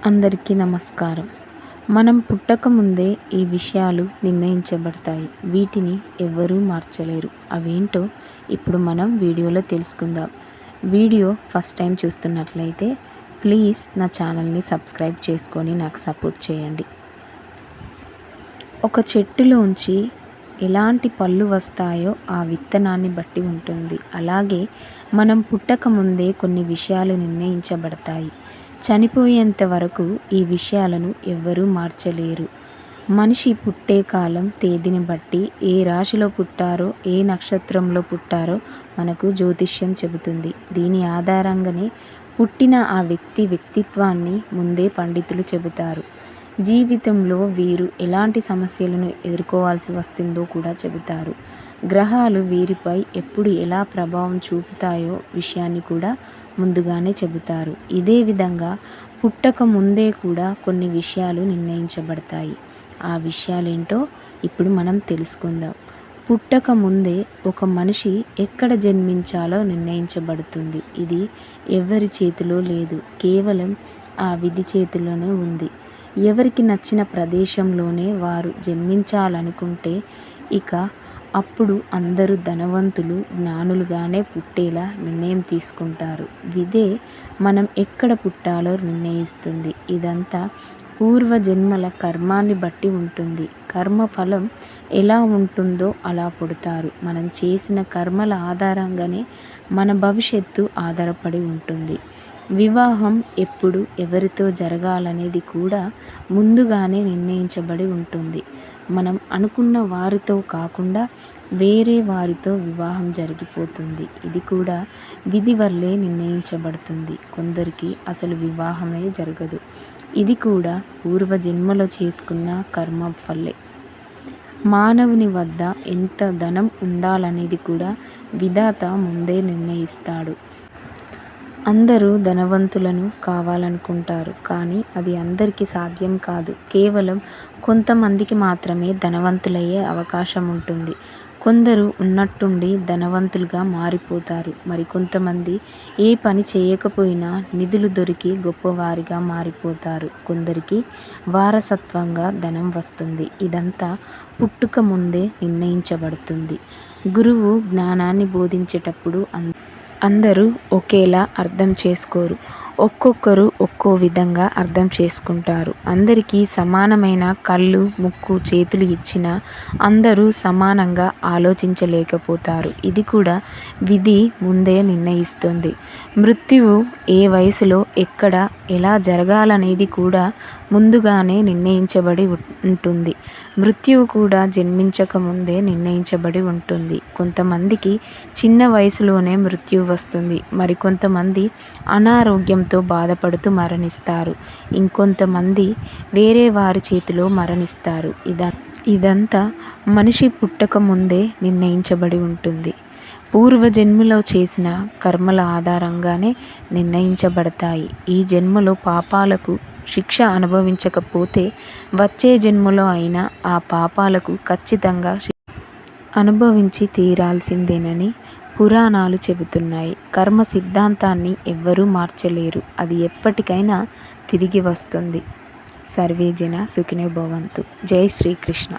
అందరికీ నమస్కారం. మనం పుట్టకముందే ఈ విషయాలు నిర్ణయించబడతాయి. వీటిని ఎవ్వరూ మార్చలేరు. అవేంటో ఇప్పుడు మనం వీడియోలో తెలుసుకుందాం. వీడియో ఫస్ట్ టైం చూస్తున్నట్లయితే ప్లీజ్ నా ఛానల్ని సబ్స్క్రైబ్ చేసుకొని నాకు సపోర్ట్ చేయండి. ఒక చెట్టులోంచి ఎలాంటి పళ్ళు వస్తాయో ఆ విత్తనాన్ని బట్టి ఉంటుంది. అలాగే మనం పుట్టకముందే కొన్ని విషయాలు నిర్ణయించబడతాయి. చనిపోయేంత వరకు ఈ విషయాలను ఎవ్వరూ మార్చలేరు. మనిషి పుట్టే కాలం తేదీని బట్టి ఏ రాశిలో పుట్టారో, ఏ నక్షత్రంలో పుట్టారో మనకు జ్యోతిష్యం చెబుతుంది. దీని ఆధారంగానే పుట్టిన ఆ వ్యక్తిత్వాన్ని ముందే పండితులు చెబుతారు. జీవితంలో వీరు ఎలాంటి సమస్యలను ఎదుర్కోవాల్సి వస్తుందో కూడా చెబుతారు. గ్రహాలు వీరిపై ఎప్పుడు ఎలా ప్రభావం చూపుతాయో విషయాన్ని కూడా ముందుగానే చెబుతారు. ఇదే విధంగా పుట్టక ముందే కూడా కొన్ని విషయాలు నిర్ణయించబడతాయి. ఆ విషయాలేంటో ఇప్పుడు మనం తెలుసుకుందాం. పుట్టక ముందే ఒక మనిషి ఎక్కడ జన్మించాలో నిర్ణయించబడుతుంది. ఇది ఎవరి చేతిలో లేదు, కేవలం ఆ విధి చేతిలోనే ఉంది. ఎవరికి నచ్చిన ప్రదేశంలోనే వారు జన్మించాలనుకుంటే ఇక అప్పుడు అందరూ ధనవంతులు, జ్ఞానులుగానే పుట్టేలా నిర్ణయం తీసుకుంటారు. విదే మనం ఎక్కడ పుట్టాలో నిర్ణయిస్తుంది. ఇదంతా పూర్వజన్మల కర్మాన్ని బట్టి ఉంటుంది. కర్మఫలం ఎలా ఉంటుందో అలా పుడతారు. మనం చేసిన కర్మల ఆధారంగానే మన భవిష్యత్తు ఆధారపడి ఉంటుంది. వివాహం ఎప్పుడు ఎవరితో జరగాలనేది కూడా ముందుగానే నిర్ణయించబడి ఉంటుంది. మనం అనుకున్న వారితో కాకుండా వేరే వారితో వివాహం జరిగిపోతుంది. ఇది కూడా విధి వల్లే నిర్ణయించబడుతుంది. కొందరికి అసలు వివాహమే జరగదు. ఇది కూడా పూర్వజన్మలో చేసుకున్న కర్మ వల్లే. మానవుని వద్ద ఎంత ధనం ఉండాలనేది కూడా విధాత ముందే నిర్ణయిస్తాడు. అందరూ ధనవంతులను కావాలనుకుంటారు, కానీ అది అందరికీ సాధ్యం కాదు. కేవలం కొంతమందికి మాత్రమే ధనవంతులయ్యే అవకాశం ఉంటుంది. కొందరు ఉన్నట్టుండి ధనవంతులుగా మారిపోతారు. మరికొంతమంది ఏ పని చేయకపోయినా నిధులు దొరికి గొప్పవారిగా మారిపోతారు. కొందరికి వారసత్వంగా ధనం వస్తుంది. ఇదంతా పుట్టుక ముందే నిర్ణయించబడుతుంది. గురువు జ్ఞానాన్ని బోధించేటప్పుడు అందరూ ఒకేలా అర్థం చేసుకోరు. ఒక్కొక్కరు ఒక్కో విధంగా అర్థం చేసుకుంటారు. అందరికీ సమానమైన కళ్ళు, ముక్కు, చేతులు ఇచ్చినా అందరూ సమానంగా ఆలోచించలేకపోతారు. ఇది కూడా విధి ముందే నిర్ణయిస్తుంది. మృత్యువు ఏ వయసులో, ఎక్కడ, ఎలా జరగాలనేది కూడా ముందుగానే నిర్ణయించబడి ఉంటుంది. మృత్యువు కూడా జన్మించక ముందే నిర్ణయించబడి ఉంటుంది. కొంతమందికి చిన్న వయసులోనే మృత్యువు వస్తుంది. మరికొంతమంది అనారోగ్యంతో బాధపడుతూ మరణిస్తారు. ఇంకొంతమంది వేరే వారి చేతిలో మరణిస్తారు. ఇదంతా మనిషి పుట్టక ముందే నిర్ణయించబడి ఉంటుంది. పూర్వజన్మలో చేసిన కర్మల ఆధారంగానే నిర్ణయించబడతాయి. ఈ జన్మలో పాపాలకు శిక్ష అనుభవించకపోతే వచ్చే జన్మలో అయినా ఆ పాపాలకు ఖచ్చితంగా అనుభవించి తీరాల్సిందేనని పురాణాలు చెబుతున్నాయి. కర్మ సిద్ధాంతాన్ని ఎవ్వరూ మార్చలేరు. అది ఎప్పటికైనా తిరిగి వస్తుంది. సర్వే జన సుఖినో భవంతు. జై శ్రీకృష్ణ.